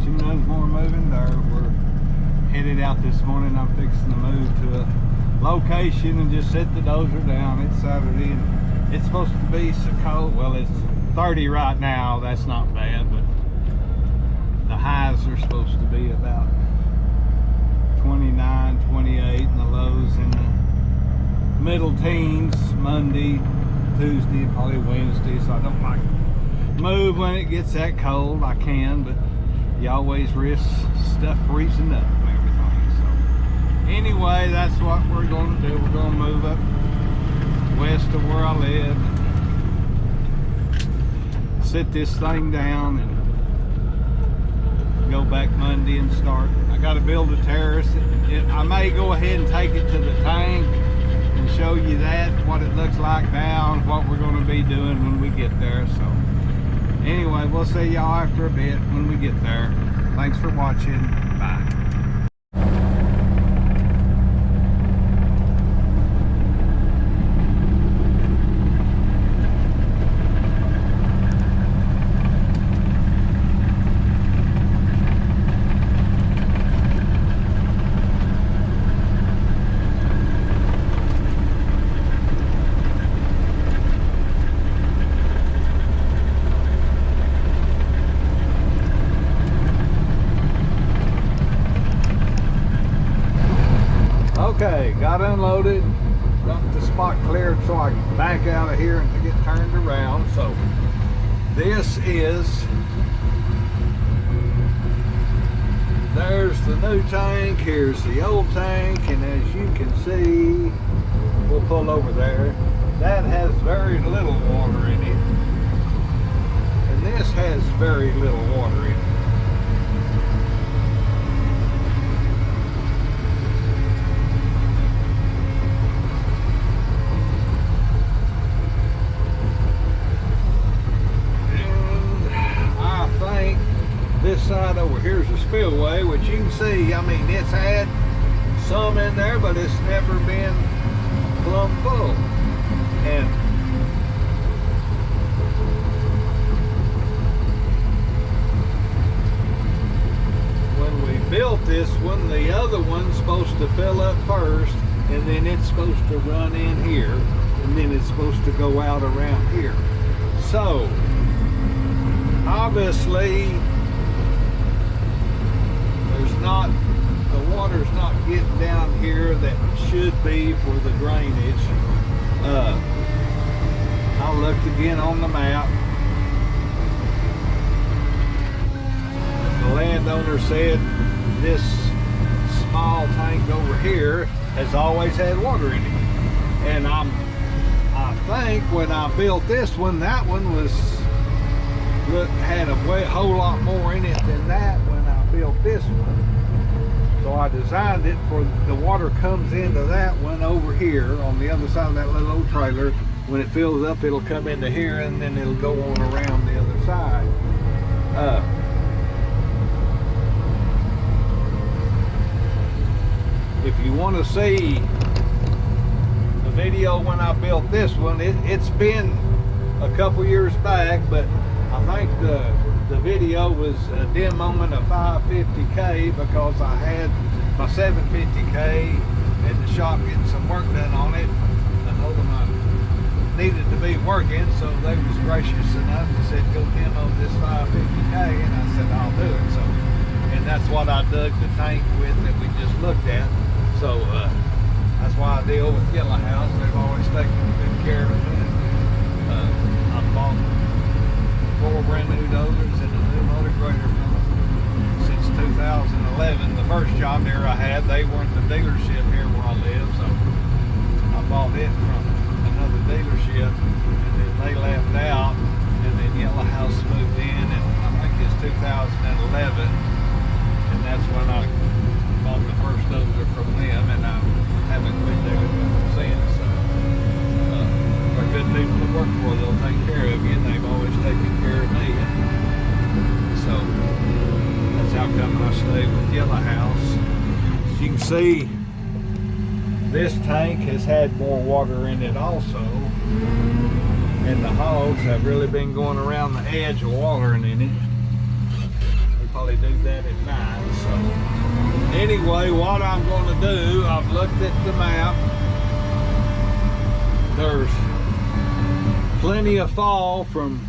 bituminous more moving dirt. We're headed out this morning. I'm fixing to move to a location and just set the dozer down. It's Saturday and it's supposed to be so cold. Well, it's 30 right now. That's not bad, but the highs are supposed to be about 29, 28, and the lows in the middle teens Monday, Tuesday, and probably Wednesday. So I don't like move when it gets that cold. I can, but you always risk stuff freezing up and everything. So anyway, that's what we're going to do. We're going to move up west of where I live, sit this thing down, and go back Monday and start. I got to build a terrace. I may go ahead and take it to the tank and show you that, what it looks like now and what we're going to be doing when we get there. So anyway, we'll see y'all after a bit when we get there. Thanks for watching. Bye. Okay, got unloaded, got the spot cleared so I can back out of here and get turned around. So this is, there's the new tank, here's the old tank, and as you can see, we'll pull over there, that has very little water in it, and this has very little water in it. This side over here is a spillway, which you can see, I mean, it's had some in there, but it's never been plumb full. And when we built this one, the other one's supposed to fill up first, and then it's supposed to run in here, and then it's supposed to go out around here. So obviously the water's not getting down here that should be for the drainage. I looked again on the map. The landowner said this small tank over here has always had water in it. And I think when I built this one, that one had a whole lot more in it than that when I built this one. So I designed it for the water comes into that one over here on the other side of that little old trailer. When it fills up, it'll come into here and then it'll go on around the other side. If you want to see the video when I built this one, it's been a couple years back, but I think the video was a dim moment of 550K because I had my 750K at the shop getting some work done on it. I told them I needed to be working, so they was gracious enough to say, go demo this 550K, and I said, I'll do it. So, and that's what I dug the tank with that we just looked at. So that's why I deal with Yellow House. They've always taken good care of me. I bought 4 brand new dozers and a new motor grader from them since 2011. The first John Deere I had, they weren't the dealership here where I live, so I bought it from another dealership, and then they left out, and then Yellow House moved in, and I think it's 2011, and that's when I bought the first dozer from them, and I haven't quit dealing with them since. So they're good people to work for. They'll take care of you, and they've always taken care of me. So that's how come I stay with Yellow House. As you can see, this tank has had more water in it also, and the hogs have really been going around the edge of watering in it. They probably do that at night. So anyway, what I'm going to do, I've looked at the map. There's plenty of fall from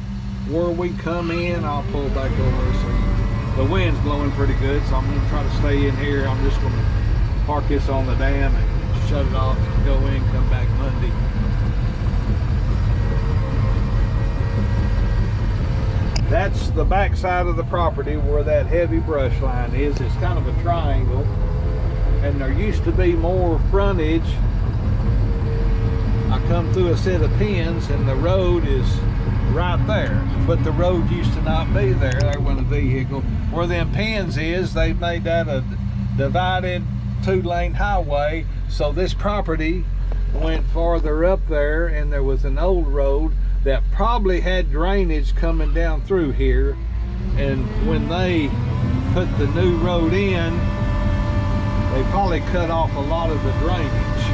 where we come in. I'll pull back over so the wind's blowing pretty good, so I'm going to try to stay in here. I'm just going to park this on the dam and shut it off and go in, come back Monday. That's the back side of the property where that heavy brush line is. It's kind of a triangle, and there used to be more frontage. I come through a set of pins and the road is right there, but the road used to not be there. There went a vehicle. Where them pins is, they made that a divided 2-lane highway, so this property went farther up there, and there was an old road that probably had drainage coming down through here, and when they put the new road in, they probably cut off a lot of the drainage.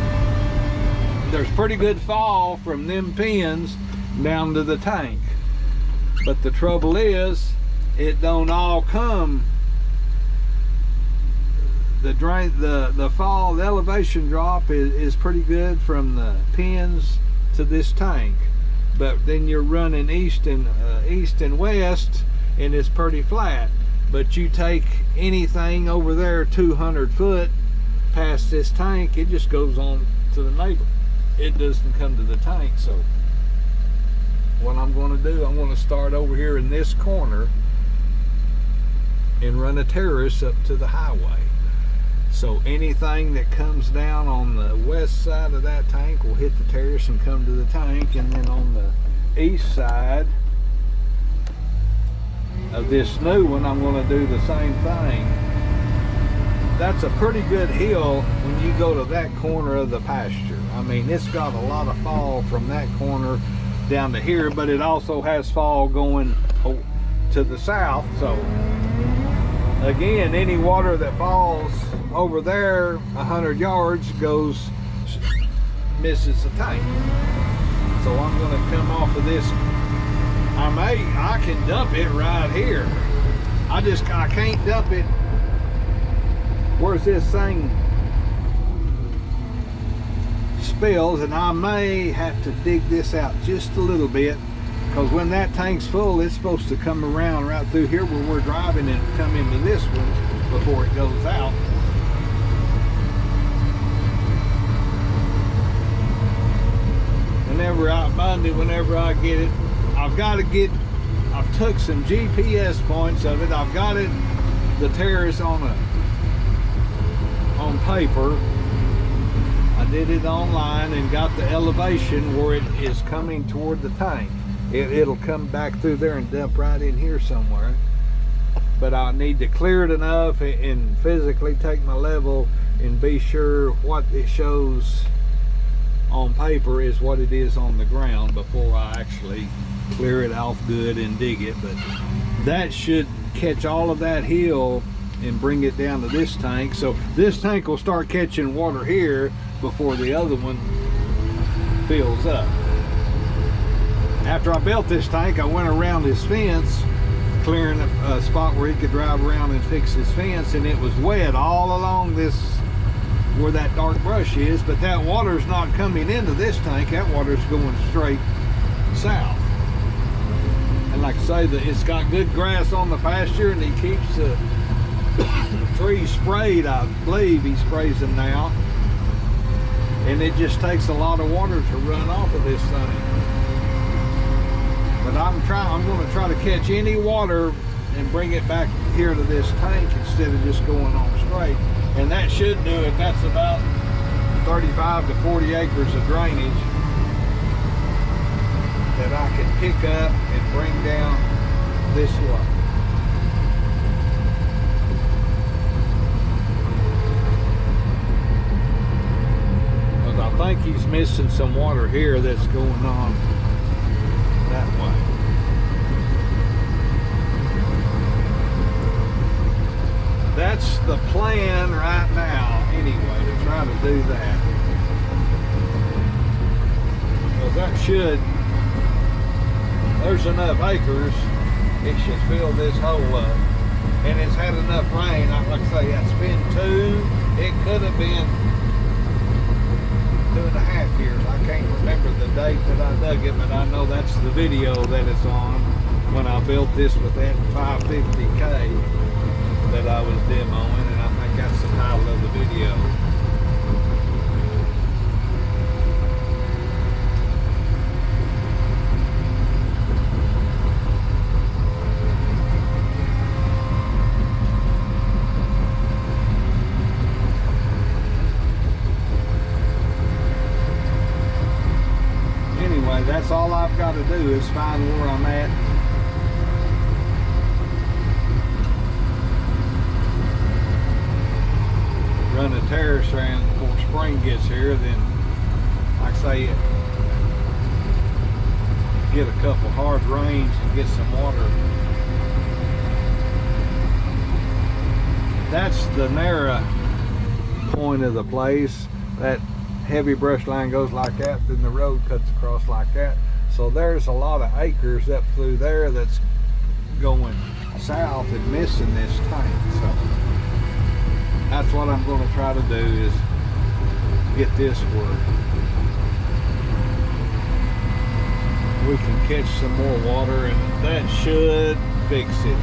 There's pretty good fall from them pins down to the tank, but the trouble is it don't all come. The fall, the elevation drop is pretty good from the pins to this tank, but then you're running east and west, and it's pretty flat. But you take anything over there 200 foot past this tank, it just goes on to the neighbor. It doesn't come to the tank. So what I'm going to do, I'm going to start over here in this corner and run a terrace up to the highway. So anything that comes down on the west side of that tank will hit the terrace and come to the tank, and then on the east side of this new one, I'm going to do the same thing. That's a pretty good hill when you go to that corner of the pasture. I mean, it's got a lot of fall from that corner down to here, but it also has fall going to the south. So again, any water that falls over there 100 yards misses the tank. So I'm going to come off of this. I can dump it right here. I can't dump it. Where's this thing spills, and I may have to dig this out just a little bit, because when that tank's full, it's supposed to come around right through here where we're driving and come into this one before it goes out. Whenever I get it, I've took some GPS points of it. I've got it, the terrace on paper. I did it online and got the elevation where it is coming toward the tank. It'll come back through there and dump right in here somewhere. But I need to clear it enough and physically take my level and be sure what it shows on paper is what it is on the ground before I actually clear it off good and dig it. But that should catch all of that hill and bring it down to this tank. So this tank will start catching water here before the other one fills up. After I built this tank, I went around his fence, clearing a spot where he could drive around and fix his fence, and it was wet all along this, where that dark brush is, but that water's not coming into this tank. That water's going straight south. And like I say, it's got good grass on the pasture, and he keeps the trees sprayed. I believe he sprays them now, and it just takes a lot of water to run off of this thing. But I'm going to try to catch any water and bring it back here to this tank instead of just going on straight. And that should do it. That's about 35 to 40 acres of drainage that I can pick up and bring down this way. Because I think he's missing some water here that's going on that way. That's the plan right now, anyway, to try to do that. Well, that should, there's enough acres, it should fill this hole up. and it's had enough rain. Like I say, it's been 2, it could have been 2.5 years. I can't remember the date that I dug it, but I know that's the video that it's on when I built this with that 550K that I was demoing, and I think that's the title of the video. Anyway, that's all I've got to do is find where I'm at. Run a terrace around before spring gets here, then, like I say, get a couple hard rains and get some water. That's the narrow point of the place. That heavy brush line goes like that, then the road cuts across like that. So there's a lot of acres up through there that's going south and missing this tank. So that's what I'm going to try to do, is get this where we can catch some more water, and that should fix it.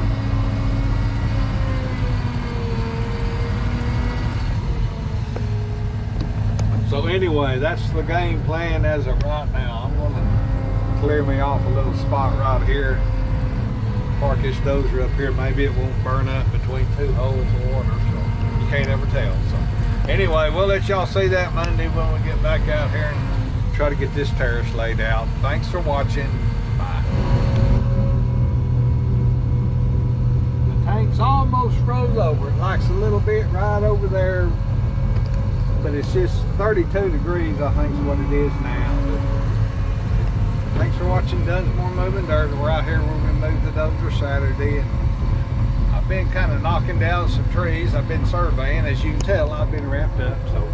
So anyway, that's the game plan as of right now. I'm going to clear me off a little spot right here, park this dozer up here. Maybe it won't burn up between 2 holes of water, so you can't ever tell. So anyway, we'll let y'all see that Monday when we get back out here and try to get this terrace laid out. Thanks for watching. Bye. The tank's almost froze over. It likes a little bit right over there, but it's just 32 degrees, I think is what it is now. But thanks for watching Dunsmore Moving Dirt. We're out here where we moved the dozer Saturday, and I've been kind of knocking down some trees. I've been surveying. As you can tell, I've been wrapped up, so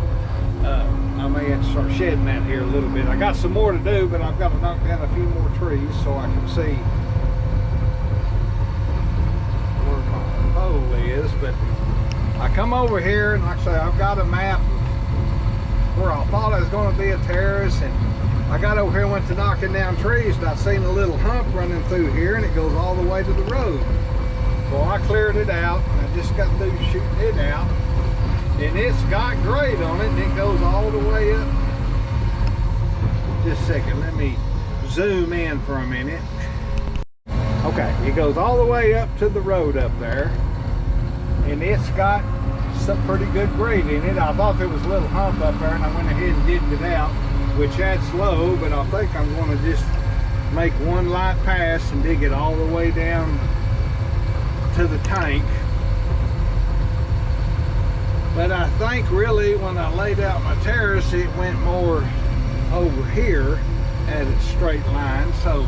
I may have to start shedding that here a little bit. I got some more to do, but I've got to knock down a few more trees so I can see where my pole is. But I come over here, and like I say, I've got a map where I thought it was going to be a terrace, and I got over here and went to knocking down trees, and I seen a little hump running through here, and it goes all the way to the road. Well, I cleared it out, and I just got through shooting it out, and it's got grade on it, and it goes all the way up. Just a second, let me zoom in for a minute. Okay, it goes all the way up to the road up there, and it's got some pretty good grade in it. I thought there was a little hump up there, and I went ahead and digged it out, which that's low, but I think I'm going to just make one light pass and dig it all the way down to the tank. But I think really when I laid out my terrace, it went more over here at a straight line. So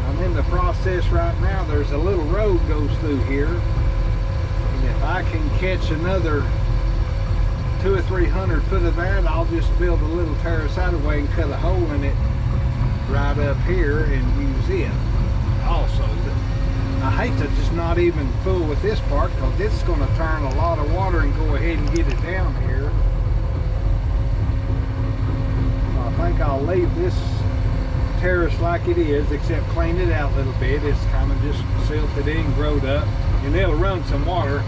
I'm in the process right now. There's a little road goes through here, and if I can catch another 200 or 300 foot of that, I'll just build a little terrace out of the way and cut a hole in it right up here and use it also. I hate to just not even fool with this part, because it's going to turn a lot of water and go ahead and get it down here. So I think I'll leave this terrace like it is, except clean it out a little bit. It's kind of just silted in, growed up, and it'll run some water.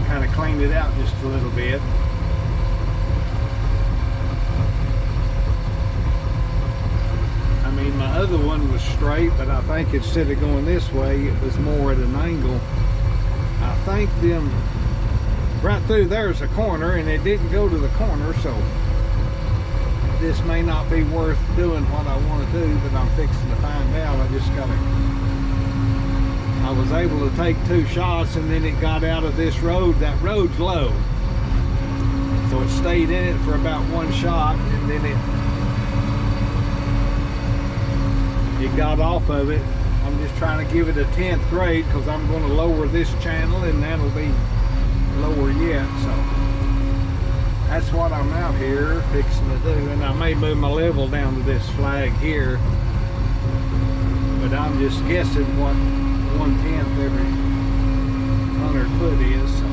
Kind of cleaned it out just a little bit. I mean, my other one was straight, but I think instead of going this way, it was more at an angle. I think them right through there's a corner, and it didn't go to the corner, so this may not be worth doing what I want to do, but I'm fixing to find out. I was able to take 2 shots, and then it got out of this road. That road's low, so it stayed in it for about 1 shot, and then it got off of it. I'm just trying to give it a 10th grade, because I'm going to lower this channel, and that'll be lower yet. So that's what I'm out here fixing to do. And I may move my level down to this flag here, but I'm just guessing what 1/10 every 100 foot is. So.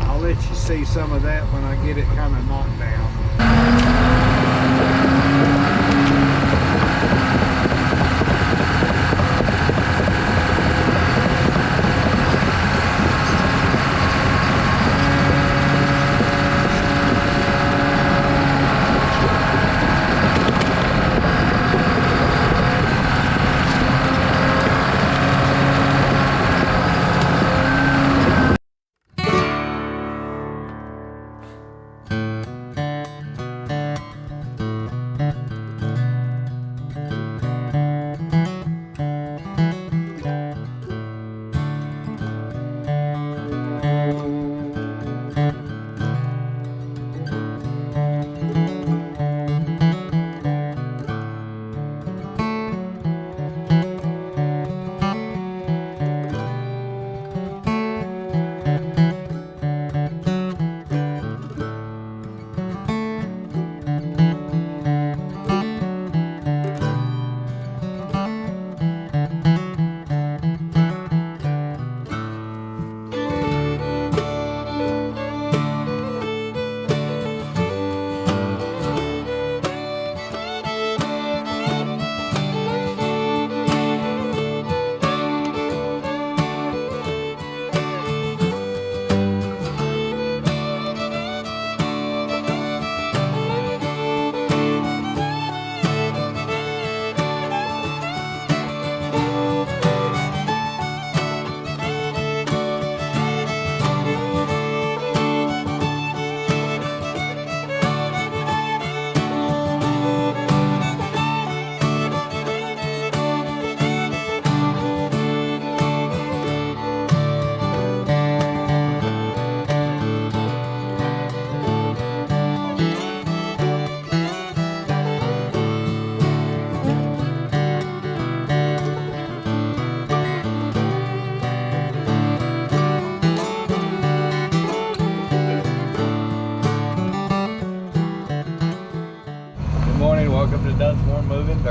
I'll let you see some of that when I get it kind of knocked down.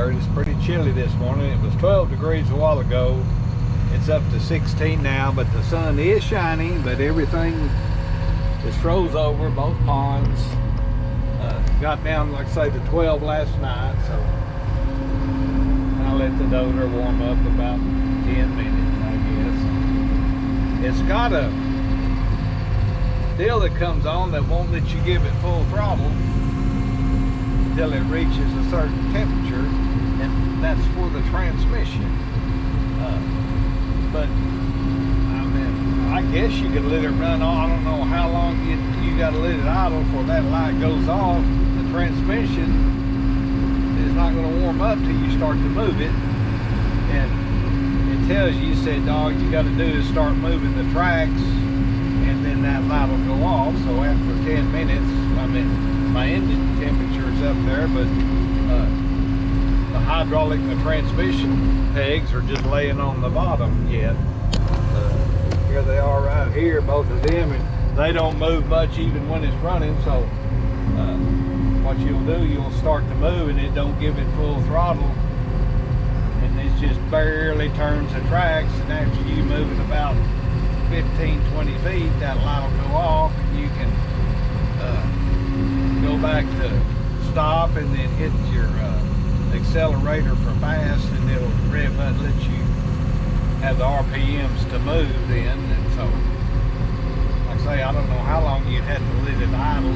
It's pretty chilly this morning. It was 12 degrees a while ago. It's up to 16 now, but the sun is shining, but everything is froze over, both ponds. Got down, like I say, to 12 last night, so I let the Dozer warm up about 10 minutes, I guess. It's got a deal that comes on that won't let you give it full throttle until it reaches a certain temperature, and that's for the transmission. But I mean, I guess you could let it run on. I don't know how long you got to let it idle before that light goes off. The transmission is not going to warm up till you start to move it, and it tells you, said, dog, you got to do is start moving the tracks, and then that light will go off. So after 10 minutes, I mean, my engine temperature is up there, but the hydraulic and the transmission pegs are just laying on the bottom yet. Here they are right here, both of them, and they don't move much even when it's running. So what you'll do, you'll start to move and it don't give it full throttle, and it just barely turns the tracks, and after you move it about 15-20 feet, that light will go off, and you can go back to stop and then hit your accelerator for fast, and it'll rev up, let you have the RPMs to move then. And so, like I say, I don't know how long you'd have to let it idle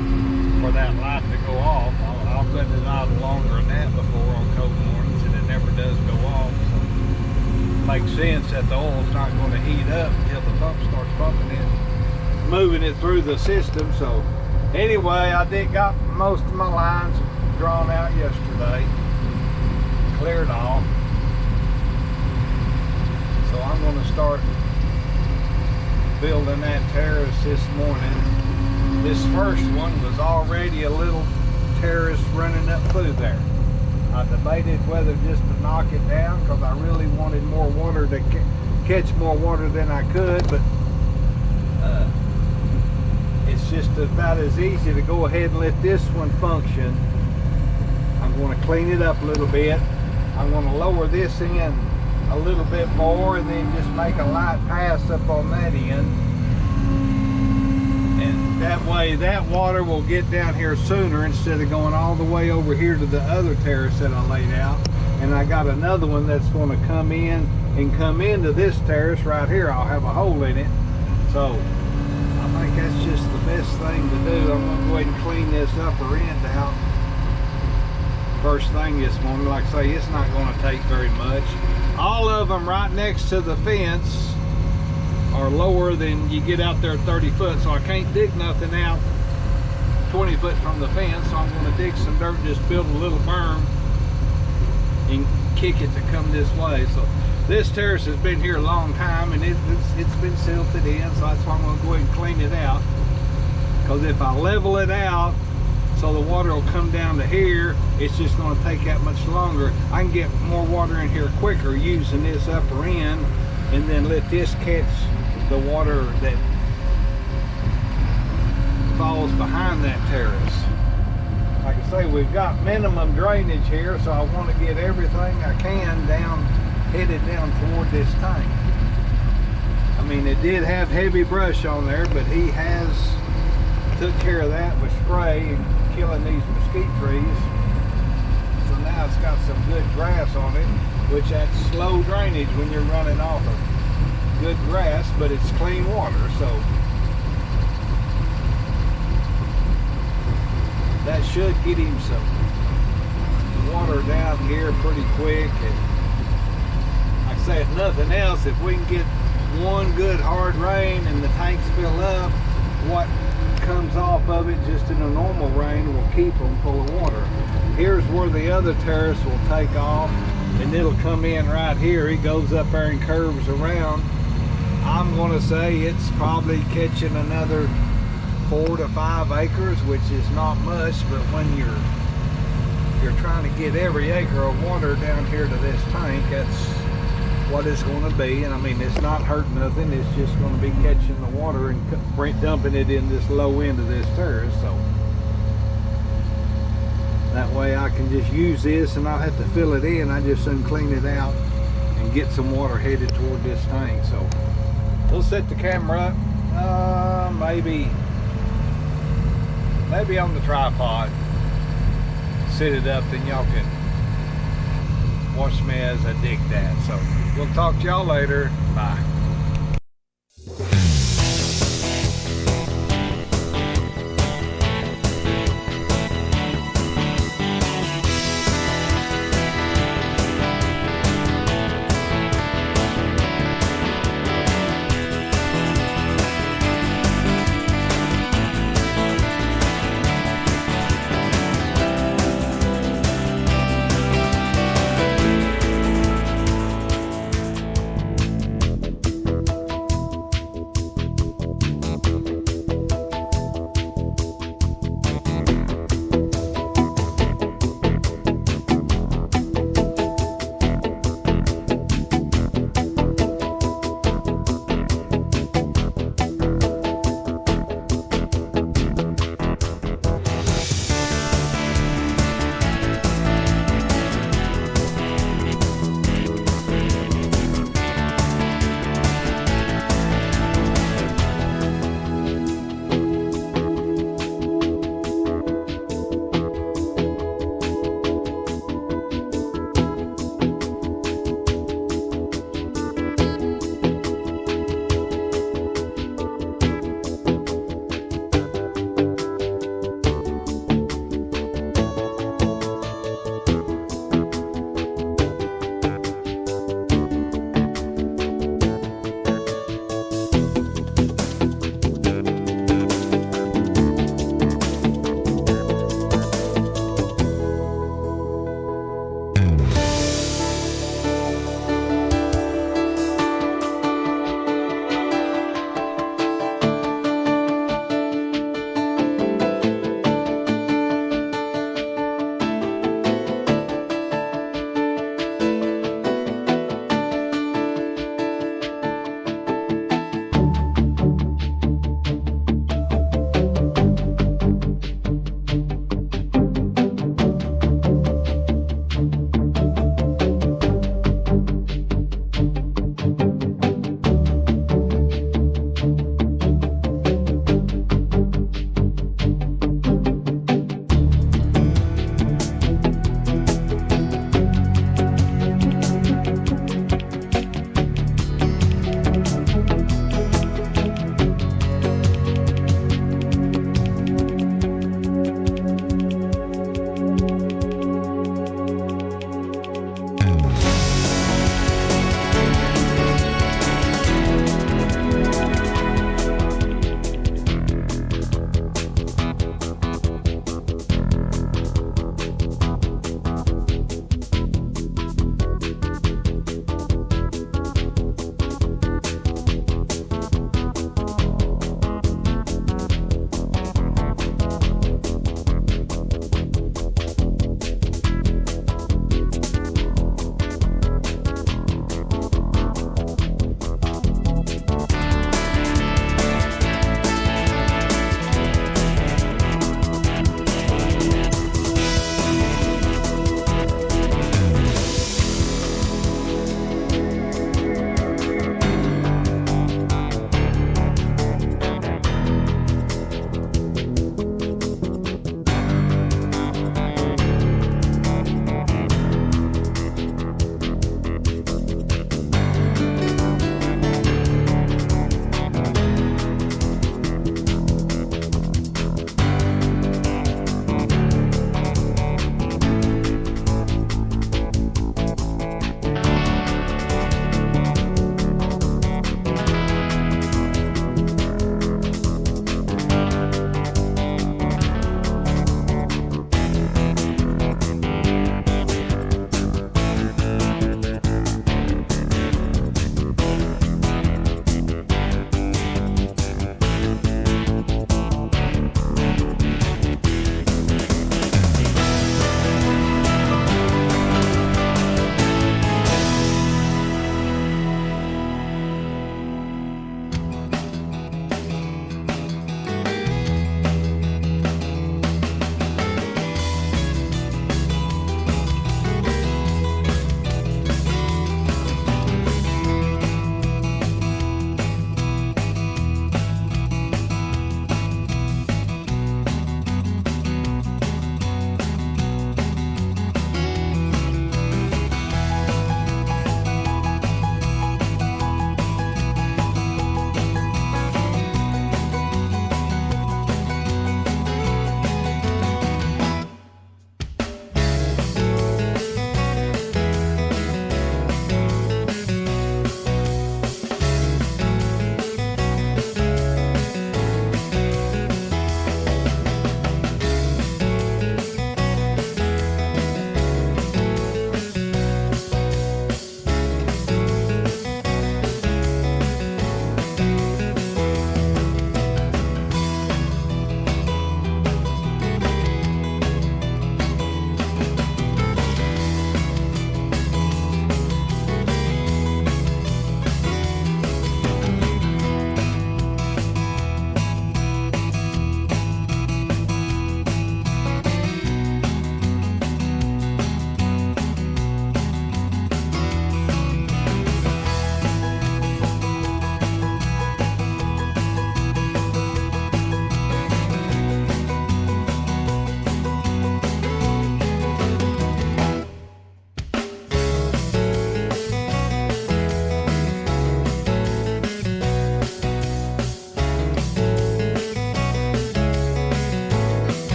for that light to go off. I've let it idle longer than that before on cold mornings, and it never does go off. So it makes sense that the oil's not going to heat up until the pump starts pumping it, moving it through the system. So anyway, I got most of my lines drawn out yesterday, cleared off. So I'm going to start building that terrace this morning. This first one was already a little terrace running up through there. I debated whether just to knock it down, because I really wanted more water to catch more water than I could, but it's just about as easy to go ahead and let this one function. I I'm going to clean it up a little bit. I'm going to lower this in a little bit more and then just make a light pass up on that end. And that way that water will get down here sooner instead of going all the way over here to the other terrace that I laid out. And I got another one that's going to come in and come into this terrace right here. I'll have a hole in it. So I think that's just the best thing to do. I'm going to go ahead and clean this upper end out first thing this morning. Like I say, it's not going to take very much. All of them right next to the fence are lower than you get out there 30 foot, so I can't dig nothing out 20 foot from the fence. So I'm going to dig some dirt and just build a little berm and kick it to come this way. So this terrace has been here a long time and it's been silted in, so that's why I'm going to go ahead and clean it out. Because if I level it out so the water will come down to here, it's just going to take that much longer. I can get more water in here quicker using this upper end and then let this catch the water that falls behind that terrace. Like I say, we've got minimum drainage here, so I want to get everything I can down, headed down toward this tank. I mean, it did have heavy brush on there, but he has took care of that with spray and killing these mesquite trees. So now it's got some good grass on it, which that's slow drainage when you're running off of good grass, but it's clean water, so that should get him some water down here pretty quick. And like I say, if nothing else, if we can get one good hard rain and the tanks fill up, what comes off of it just in a normal rain will keep them full of water. Here's where the other terrace will take off and it'll come in right here. It goes up there and curves around. I'm going to say it's probably catching another 4 to 5 acres, which is not much, but when you're trying to get every acre of water down here to this tank, that's what it's going to be. And I mean, it's not hurting nothing, it's just going to be catching the water and dumping it in this low end of this terrace. So that way I can just use this and not have to fill it in. I just soon clean it out and get some water headed toward this tank. So we'll set the camera up, maybe on the tripod, set it up, then y'all can watch me as I dig that. So we'll talk to y'all later. Bye.